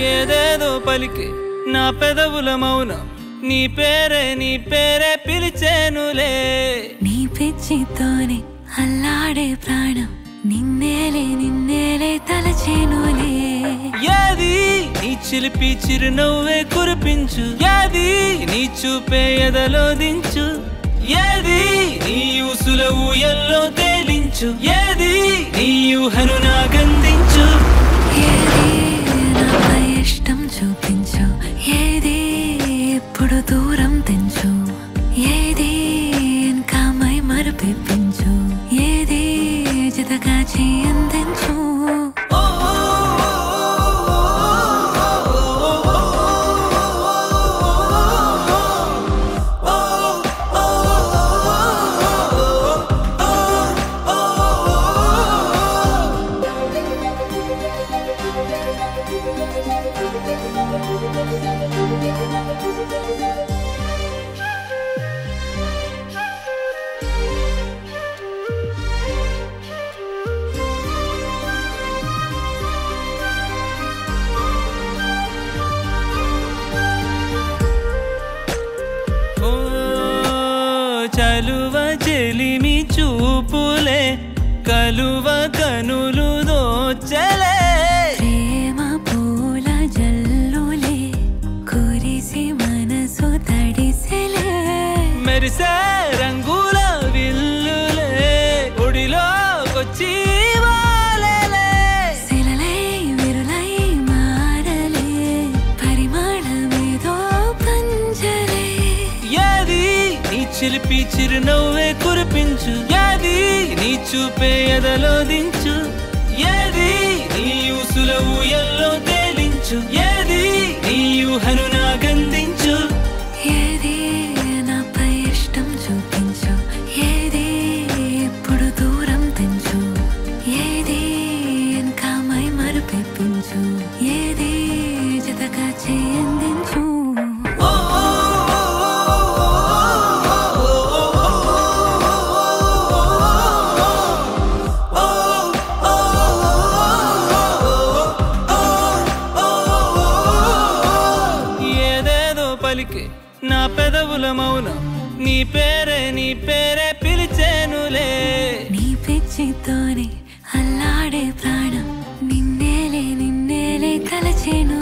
ఏదేదో పలికే నా పెదవుల మౌనం నీ పేరే పిలిచేనులే నీ పిచ్చితోనే అల్లాడే ప్రాణం నిన్నేలే తలచేనులే ఏది నీ చిలిపి చిరునవ్వే కురిపించు ఏది నీ చూపే ఎదలో దించు ఏది నీ ఊసుల ఊయల్లో తేలించు ఏది నీ ఊహను నాగందించు ఏది నాపై ఇష్టం చూపించు ఏది ఇప్పుడు దూరం తెంచు ఏది ఇంకా మై మరపించు ఏది జతగా చేయందించు చలువ చెలిమి చూపులే కలువ కనులు దోచలే ప్రేమ పూల జల్లులే కురిసి మనసు తడిసెలే మెరిసే రంగుల విల్లులే ఒడిలోకొచ్చి వాలెలే శిలలై విరులై మారలే పరిమళమేదో పంజలే ఏది నీ చిలిపి చిరునవ్వే కురిపించు ఏది నీ చూపే ఎదలో దించు ఏది నీ ఊసుల ఊయల్లో తేలించు ఏది నీ ఊహను నాగందించు ఏది నాపై ఇష్టం చూపించు ఏది ఇప్పుడు దూరం తెంచు ఏది ఇంకా మై మరపించు ఏది జతగా చేయందించు పలికే నా పెదవుల మౌనం నీ పేరే పిలిచేనులే నీ పిచ్చితోనే అల్లాడే ప్రాణం నిన్నేలే తలచేను